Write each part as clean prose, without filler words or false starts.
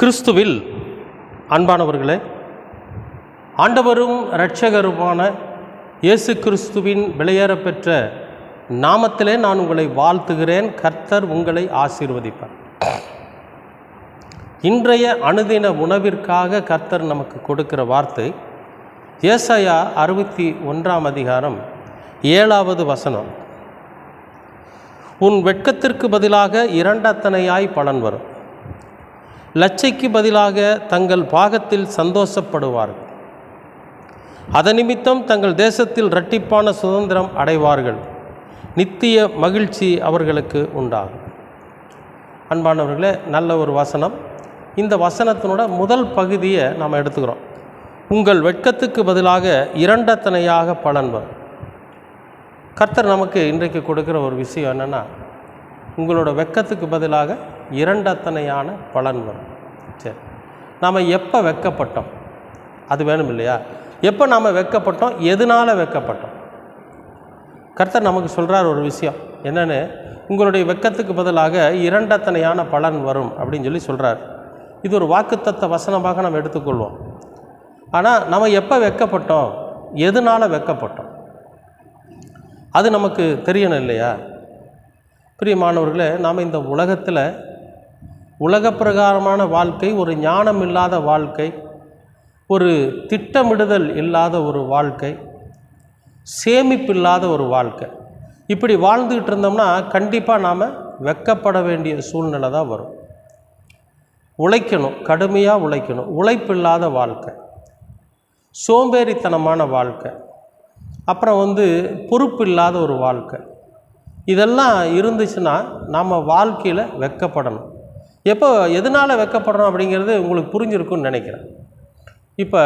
கிறிஸ்துவில் அன்பானவர்களே, ஆண்டவரும் இரட்சகருமான இயேசு கிறிஸ்துவின் விலையேறப்பெற்ற நாமத்திலே நான் உங்களை வாழ்த்துகிறேன். கர்த்தர் உங்களை ஆசீர்வதிப்பார். இன்றைய அனுதின உணவிற்காக கர்த்தர் நமக்கு கொடுக்கிற வார்த்தை ஏசாயா 61 அதிகாரம் 7வது வசனம். உன் வெட்கத்திற்கு பதிலாக இரண்டத்தனையாய் பலன் வரும், லட்சைக்கு பதிலாக தங்கள் பாகத்தில் சந்தோஷப்படுவார்கள், அதன் நிமித்தம் தங்கள் தேசத்தில் இரட்டிப்பான சுதந்திரம் அடைவார்கள், நித்திய மகிழ்ச்சி அவர்களுக்கு உண்டாகும். அன்பானவர்களே, நல்ல ஒரு வசனம். இந்த வசனத்தினோட முதல் பகுதியை நாம் எடுத்துக்கிறோம். உங்கள் வெட்கத்துக்கு பதிலாக இரண்டத்தனையாக பலன் வரும். கர்த்தர் நமக்கு இன்றைக்கு கொடுக்குற ஒரு விஷயம் என்னென்னா, உங்களோட வெட்கத்துக்கு பதிலாக இரண்டத்தனையான பலன் வரும். சரி, நாம் எப்போ வெட்கப்பட்டோம் அது வேணும் இல்லையா? எப்போ நாம் வெட்கப்பட்டோம், எதனால் வெட்கப்பட்டோம்? கர்த்தர் நமக்கு சொல்கிறார் ஒரு விஷயம் என்னென்னு, உங்களுடைய வெட்கத்துக்கு பதிலாக இரண்டத்தனையான பலன் வரும் அப்படின்னு சொல்லி சொல்கிறார். இது ஒரு வாக்குத்தத்த வசனமாக நம்ம எடுத்துக்கொள்வோம். ஆனால் நம்ம எப்போ வெட்கப்பட்டோம், எதனால் வெட்கப்பட்டோம், அது நமக்கு தெரியணும் இல்லையா? பிரியமானவர்களே, நாம் இந்த உலகத்தில் உலக பிரகாரமான வாழ்க்கை, ஒரு ஞானம் இல்லாத வாழ்க்கை, ஒரு திட்டமிடுதல் இல்லாத ஒரு வாழ்க்கை, சேமிப்பு இல்லாத ஒரு வாழ்க்கை, இப்படி வாழ்ந்துக்கிட்டு இருந்தோம்னா கண்டிப்பாக நாம் வெட்கப்பட வேண்டிய சூழ்நிலை தான் வரும். உழைக்கணும், கடுமையாக உழைக்கணும், உழைப்பு இல்லாத வாழ்க்கை, சோம்பேறித்தனமான வாழ்க்கை, அப்புறம் பொறுப்பு இல்லாத ஒரு வாழ்க்கை, இதெல்லாம் இருந்துச்சுன்னா நாம் வாழ்க்கையில் வெட்கப்படணும். எப்போ எதனால் வெட்கப்படணும் அப்படிங்கிறது உங்களுக்கு புரிஞ்சிருக்குன்னு நினைக்கிறேன். இப்போ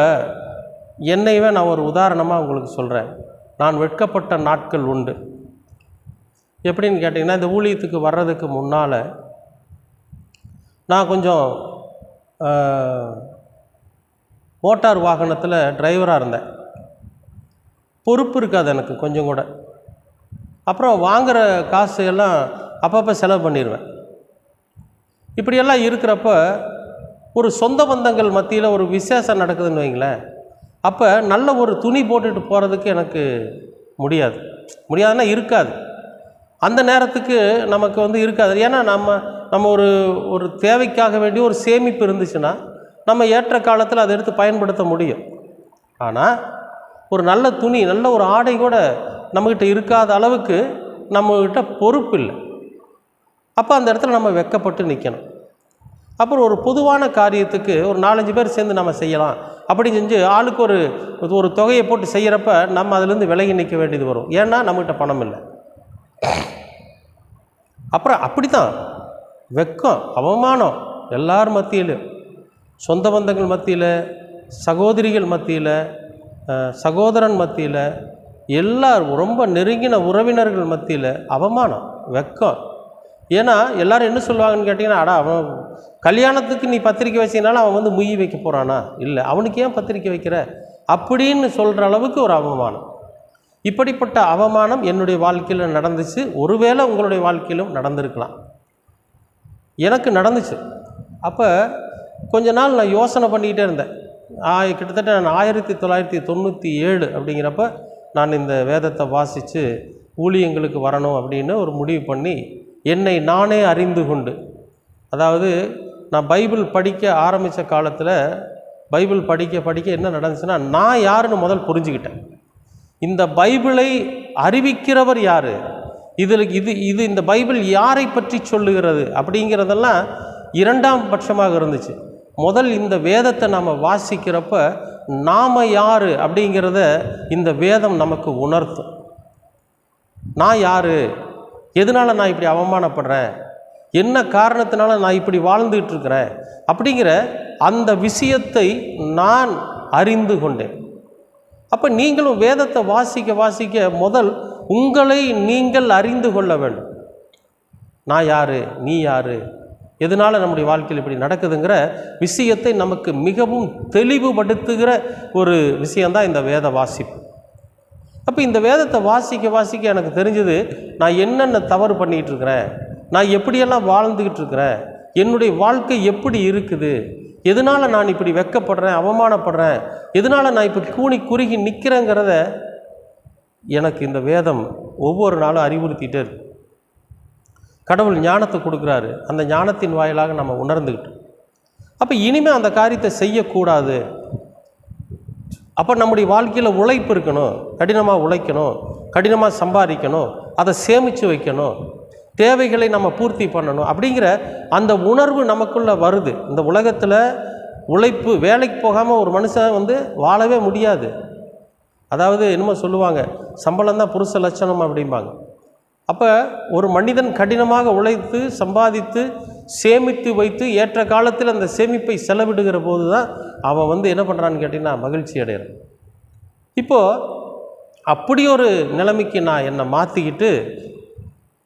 என்னையவே நான் ஒரு உதாரணமாக உங்களுக்கு சொல்கிறேன். நான் வெட்கப்பட்ட நாட்கள் உண்டு. எப்படின்னு கேட்டிங்கன்னா, இந்த ஊழியத்துக்கு வர்றதுக்கு முன்னால் நான் கொஞ்சம் மோட்டார் வாகனத்தில் டிரைவராக இருந்தேன். பொறுப்பு இருக்காது எனக்கு கொஞ்சம் கூட. அப்புறம் வாங்குகிற காசு எல்லாம் அப்பப்போ செலவு பண்ணிடுவேன். இப்படியெல்லாம் இருக்கிறப்ப ஒரு சொந்த பந்தங்கள் மத்தியில் ஒரு விசேஷம் நடக்குதுன்னு வைங்களேன், அப்போ நல்ல ஒரு துணி போட்டுட்டு போகிறதுக்கு எனக்கு முடியாதுன்னா இருக்காது. அந்த நேரத்துக்கு நமக்கு இருக்காது. ஏன்னா நம்ம ஒரு தேவைக்காக வேண்டிய ஒரு சேமிப்பு இருந்துச்சுன்னா நம்ம ஏற்ற காலத்தில் அதை எடுத்து பயன்படுத்த முடியும். ஆனால் ஒரு நல்ல துணி, நல்ல ஒரு ஆடை கூட நம்மக்கிட்ட இருக்காத அளவுக்கு நம்மக்கிட்ட பொறுப்பு இல்லை. அப்போ அந்த இடத்துல நம்ம வெட்கப்பட்டு நிற்கணும். அப்புறம் ஒரு பொதுவான காரியத்துக்கு ஒரு 4-5 பேர் சேர்ந்து நம்ம செய்யலாம் அப்படின்னு செஞ்சு ஆளுக்கு ஒரு தொகையை போட்டு செய்கிறப்ப நம்ம அதிலேருந்து விலகி நிற்க வேண்டியது வரும். ஏன்னா நம்மகிட்ட பணம் இல்லை. அப்புறம் அப்படி தான் வெட்கம், அவமானம் எல்லார் மத்தியிலும், சொந்த பந்தங்கள் மத்தியில், சகோதரிகள் மத்தியில், சகோதரன் மத்தியில், எல்லாரும் ரொம்ப நெருங்கின உறவினர்கள் மத்தியில் அவமானம், வெட்கம். ஏன்னா எல்லோரும் என்ன சொல்லுவாங்கன்னு கேட்டிங்கன்னா, அவன் கல்யாணத்துக்கு நீ பத்திரிக்கை வச்சதுனால அவன் முய் வைக்க போகிறானா, இல்லை அவனுக்கு ஏன் பத்திரிக்கை வைக்கிற அப்படின்னு சொல்கிற அளவுக்கு ஒரு அவமானம். இப்படிப்பட்ட அவமானம் என்னுடைய வாழ்க்கையில் நடந்துச்சு. ஒருவேளை உங்களுடைய வாழ்க்கையிலும் நடந்திருக்கலாம். எனக்கு நடந்துச்சு. அப்போ கொஞ்ச நாள் நான் யோசனை பண்ணிக்கிட்டே இருந்தேன். கிட்டத்தட்ட நான் 1997 அப்படிங்கிறப்ப நான் இந்த வேதத்தை வாசித்து ஊழியங்களுக்கு வரணும் அப்படின்னு ஒரு முடிவு பண்ணி என்னை நானே அறிந்து கொண்டு, அதாவது நான் பைபிள் படிக்க ஆரம்பித்த காலத்தில் பைபிள் படிக்க என்ன நடந்துச்சுன்னா, நான் யாருன்னு முதல் புரிஞ்சுக்கிட்டேன். இந்த பைபிளை அறிவிக்கிறவர் யார், இது இந்த பைபிள் யாரை பற்றி சொல்லுகிறது அப்படிங்கிறதெல்லாம் இரண்டாம் பட்சமாக இருந்துச்சு. முதல் இந்த வேதத்தை நாம் வாசிக்கிறப்ப நாம் யார் அப்படிங்கிறத இந்த வேதம் நமக்கு உணர்த்தும். நான் யார், எதனால் நான் இப்படி அவமானப்படுறேன், என்ன காரணத்தினால நான் இப்படி வாழ்ந்துகிட்டு இருக்கிறேன் அப்படிங்கிற அந்த விஷயத்தை நான் அறிந்து கொண்டேன். அப்போ நீங்களும் வேதத்தை வாசிக்க முதல் உங்களை நீங்கள் அறிந்து கொள்ள வேண்டும். நான் யார், நீ யார், எதனால் நம்முடைய வாழ்க்கையில் இப்படி நடக்குதுங்கிற விஷயத்தை நமக்கு மிகவும் தெளிவுபடுத்துகிற ஒரு விஷயந்தான் இந்த வேத வாசிப்பு. அப்போ இந்த வேதத்தை வாசிக்க எனக்கு தெரிஞ்சது, நான் என்னென்ன தவறு பண்ணிகிட்டு இருக்கிறேன், நான் எப்படியெல்லாம் வாழ்ந்துக்கிட்டு இருக்கிறேன், என்னுடைய வாழ்க்கை எப்படி இருக்குது, எதனால் நான் இப்படி வெட்கப்படுறேன், அவமானப்படுறேன், எதனால் நான் இப்போ கூனி குறுகி நிற்கிறேங்கிறத எனக்கு இந்த வேதம் ஒவ்வொரு நாளும் அறிவுறுத்திட்டே இருக்கு. கடவுள் ஞானத்தை கொடுக்குறாரு. அந்த ஞானத்தின் வாயிலாக நம்ம உணர்ந்துக்கிட்டோம். அப்போ இனிமேல் அந்த காரியத்தை செய்யக்கூடாது. அப்போ நம்முடைய வாழ்க்கையில் உழைப்பு இருக்கணும், கடினமாக உழைக்கணும், கடினமாக சம்பாதிக்கணும், அதை சேமித்து வைக்கணும், தேவைகளை நம்ம பூர்த்தி பண்ணணும் அப்படிங்கிற அந்த உணர்வு நமக்குள்ளே வருது. இந்த உலகத்தில் உழைப்பு, வேலைக்கு போகாமல் ஒரு மனுஷன் வாழவே முடியாது. அதாவது என்னமோ சொல்லுவாங்க, சம்பளம் தான் புருஷ லட்சணம் அப்படிம்பாங்க. அப்போ ஒரு மனிதன் கடினமாக உழைத்து சம்பாதித்து சேமித்து வைத்து ஏற்ற காலத்தில் அந்த சேமிப்பை செலவிடுகிற போது தான் அவன் என்ன பண்ணுறான்னு கேட்டிங்கன்னா மகிழ்ச்சி அடைகிறான். இப்போது அப்படி ஒரு நிலைமைக்கு நான் என்னை மாற்றிக்கிட்டு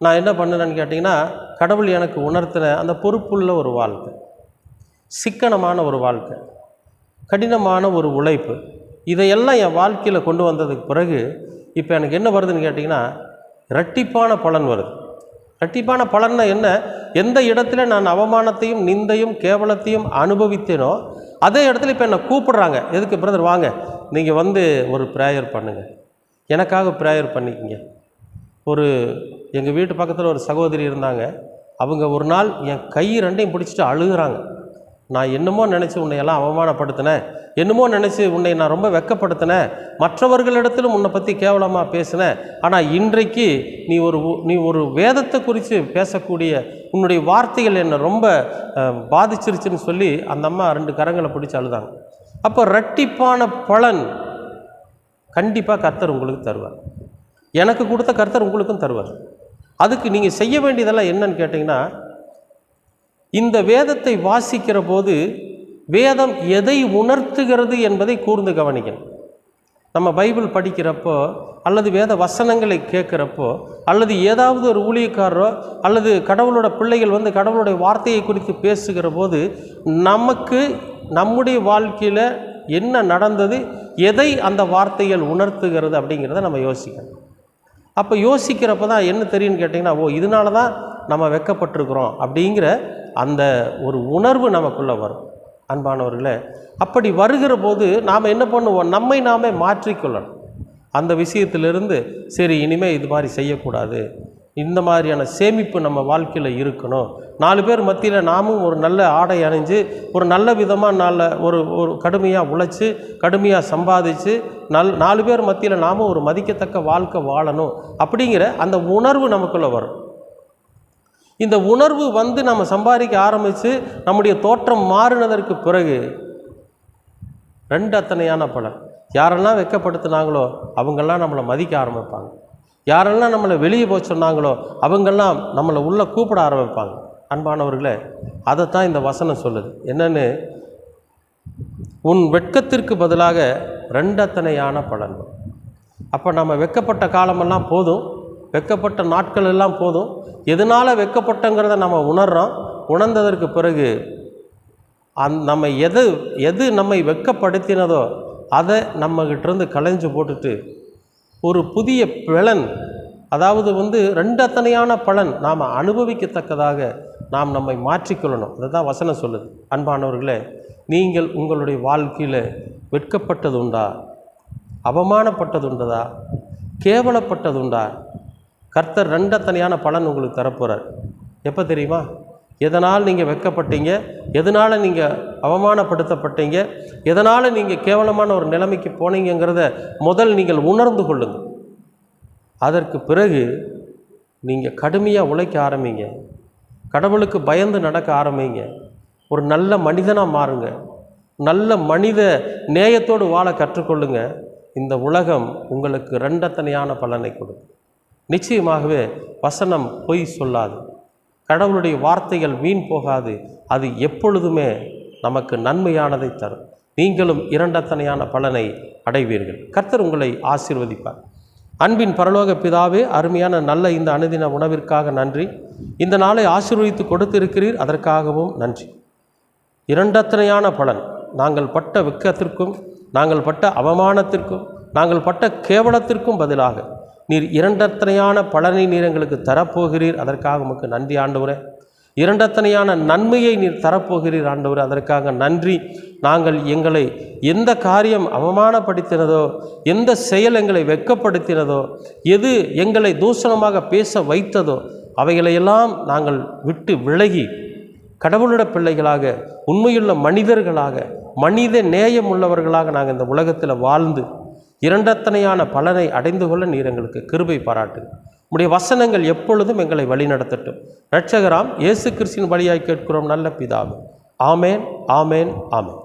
நான் என்ன பண்ணுறேன்னு கேட்டிங்கன்னா, கடவுள் எனக்கு உணர்த்தின அந்த பொறுப்புள்ள ஒரு வாழ்க்கை, சிக்கனமான ஒரு வாழ்க்கை, கடினமான ஒரு உழைப்பு, இதையெல்லாம் என் வாழ்க்கையில் கொண்டு வந்ததுக்கு பிறகு இப்போ எனக்கு என்ன வருதுன்னு கேட்டிங்கன்னா, இரட்டிப்பான பலன் வருது. இரட்டிப்பான பலன்னா என்ன? எந்த இடத்துல நான் அவமானத்தையும் நிந்தையும் கேவலத்தையும் அனுபவித்தேனோ அதே இடத்துல இப்போ என்னை கூப்பிடுறாங்க. எதுக்கு பிரதர் வாங்க, நீங்கள் ஒரு ப்ரேயர் பண்ணுங்கள், எனக்காக ப்ரேயர் பண்ணிக்கிங்க. எங்கள் வீட்டு பக்கத்தில் ஒரு சகோதரி இருந்தாங்க. அவங்க ஒரு நாள் என் கை ரெண்டையும் பிடிச்சிட்டு அழுகுறாங்க. நான் என்னமோ நினச்சி உன்னையெல்லாம் அவமானப்படுத்தினேன், என்னமோ நினச்சி உன்னை நான் ரொம்ப வெட்கப்படுத்தினேன், மற்றவர்களிடத்திலும் உன்னை பற்றி கேவலமாக பேசினேன். ஆனால் இன்றைக்கு நீ ஒரு வேதத்தை குறித்து பேசக்கூடிய உன்னுடைய வார்த்தைகள் என்னை ரொம்ப பாதிச்சிருச்சுன்னு சொல்லி அந்த அம்மா 2 கரங்களை பிடிச்சி அழுதாங்க. அப்போ இரட்டிப்பான பலன் கண்டிப்பாக கர்த்தர் உங்களுக்கு தருவார். எனக்கு கொடுத்த கர்த்தர் உங்களுக்கும் தருவார். அதுக்கு நீங்கள் செய்ய வேண்டியதெல்லாம் என்னன்னு கேட்டிங்கன்னா, இந்த வேதத்தை வாசிக்கிற போது வேதம் எதை உணர்த்துகிறது என்பதை கூர்ந்து கவனிக்கணும். நம்ம பைபிள் படிக்கிறப்போ அல்லது வேத வசனங்களை கேட்குறப்போ அல்லது ஏதாவது ஒரு ஊழியக்காரரோ அல்லது கடவுளோட பிள்ளைகள் கடவுளுடைய வார்த்தையை குறித்து பேசுகிற போது நமக்கு நம்முடைய வாழ்க்கையில் என்ன நடந்தது, எதை அந்த வார்த்தைகள் உணர்த்துகிறது அப்படிங்கிறத நம்ம யோசிக்கணும். அப்போ யோசிக்கிறப்ப தான் என்ன தெரியும்னு கேட்டிங்கன்னா, இதனால தான் நம்ம வெட்கப்பட்டிருக்கிறோம் அப்படிங்கிற அந்த ஒரு உணர்வு நமக்குள்ளே வரும். அன்பானவர்களே, அப்படி வருகிற போது நாம் என்ன பண்ணுவோம், நம்மை நாமே மாற்றிக்கொள்ளணும். அந்த விஷயத்திலிருந்து சரி இனிமேல் இது மாதிரி செய்யக்கூடாது, இந்த மாதிரியான சேமிப்பு நம்ம வாழ்க்கையில் இருக்கணும், 4 பேர் மத்தியில் நாமும் ஒரு நல்ல ஆடை அணிஞ்சு ஒரு நல்ல விதமாக ஒரு கடுமையாக உழைச்சி கடுமையாக சம்பாதிச்சு 4 பேர் மத்தியில் நாமும் ஒரு மதிக்கத்தக்க வாழ்க்கை வாழணும் அப்படிங்கிற அந்த உணர்வு நமக்குள்ளே வரும். இந்த உணர்வு நம்ம சம்பாதிக்க ஆரம்பித்து நம்முடைய தோற்றம் மாறினதற்கு பிறகு 2 அத்தனையான பலன். யாரெல்லாம் வெட்கப்படுத்தினாங்களோ அவங்கெல்லாம் நம்மளை மதிக்க ஆரம்பிப்பாங்க. யாரெல்லாம் நம்மளை வெளியே போய் சொன்னாங்களோ அவங்கெல்லாம் நம்மளை உள்ளே கூப்பிட ஆரம்பிப்பாங்க. அன்பானவர்களே, அதைத்தான் இந்த வசனம் சொல்லுது. என்னென்னு, உன் வெட்கத்திற்கு பதிலாக 2 அத்தனையான பலன். அப்போ நம்ம வெட்கப்பட்ட காலமெல்லாம் போதும், வெட்கப்பட்ட நாட்கள் எல்லாம் போதும். எதனால் வெட்கப்பட்டங்கிறத நம்ம உணர்கிறோம். உணர்ந்ததற்கு பிறகு நம்ம எது நம்மை வெட்கப்படுத்தினதோ அதை நம்மகிட்டேருந்து களைஞ்சு போட்டுட்டு ஒரு புதிய பலன், அதாவது 2 அத்தனையான பலன் நாம் அனுபவிக்கத்தக்கதாக நாம் நம்மை மாற்றிக்கொள்ளணும். அதுதான் வசனம் சொல்லுது. அன்பானவர்களே, நீங்கள் உங்களுடைய வாழ்க்கையில் வெட்கப்பட்டது உண்டா, அவமானப்பட்டது உண்டதா, கேவலப்பட்டது உண்டா? கர்த்தர் 2 அத்தனையான பலன் உங்களுக்கு தரப்போகிறார். எப்போ தெரியுமா? எதனால் நீங்கள் வெட்கப்பட்டீங்க, எதனால் நீங்கள் அவமானப்படுத்தப்பட்டீங்க, எதனால் நீங்கள் கேவலமான ஒரு நிலைமைக்கு போனீங்கிறத முதல் நீங்கள் உணர்ந்து கொள்ளுங்கள். அதற்கு பிறகு நீங்கள் கடுமையாக உழைக்க ஆரம்பிங்க, கடவுளுக்கு பயந்து நடக்க ஆரம்பிங்க, ஒரு நல்ல மனிதனாக மாறுங்க, நல்ல மனித நேயத்தோடு வாழ கற்றுக்கொள்ளுங்க. இந்த உலகம் உங்களுக்கு 2 அத்தனையான பலனை கொடுக்கும். நிச்சயமாகவே வசனம் பொய் சொல்லாது, கடவுளுடைய வார்த்தைகள் வீண் போகாது. அது எப்பொழுதுமே நமக்கு நன்மையானதை தரும். நீங்களும் 2 அத்தனையான பலனை அடைவீர்கள். கர்த்தர் உங்களை ஆசீர்வதிப்பார். அன்பின் பரலோக பிதாவே, அருமையான நல்ல இந்த அனுதின உணவிற்காக நன்றி. இந்த நாளை ஆசீர்வதித்து கொடுத்திருக்கிறீர், அதற்காகவும் நன்றி. 2 அத்தனையான பலன், நாங்கள் பட்ட வெட்கத்திற்கும் நாங்கள் பட்ட அவமானத்திற்கும் நாங்கள் பட்ட கேவலத்திற்கும் பதிலாக நீர் 2 அத்தனையான பலனை நீர் எங்களுக்கு தரப்போகிறீர். அதற்காக உமக்கு நன்றி ஆண்டவரே. இரண்டத்தனையான நன்மையை நீர் தரப்போகிறீர் ஆண்டவர். அதற்காக நன்றி. நாங்கள் எங்களை எந்த காரியம் அவமானப்படுத்தினதோ, எந்த செயல் எங்களை வெட்கப்படுத்தினதோ, எது எங்களை தூஷணமாக பேச வைத்ததோ அவைகளையெல்லாம் நாங்கள் விட்டு விலகி கடவுளுட பிள்ளைகளாக, உண்மையுள்ள மனிதர்களாக, மனித நேயம் உள்ளவர்களாக நாங்கள் இந்த உலகத்தில் வாழ்ந்து இரண்டத்தனையான பலனை அடைந்து கொள்ள நீர் எங்களுக்கு கிருபை பாராட்டு. உம்முடைய வசனங்கள் எப்பொழுதும் எங்களை வழிநடத்தட்டும். இரட்சகராம் இயேசு கிறிஸ்துவின் வழியாய் கேட்கிறோம் நல்ல பிதாவே. ஆமேன், ஆமேன், ஆமேன்.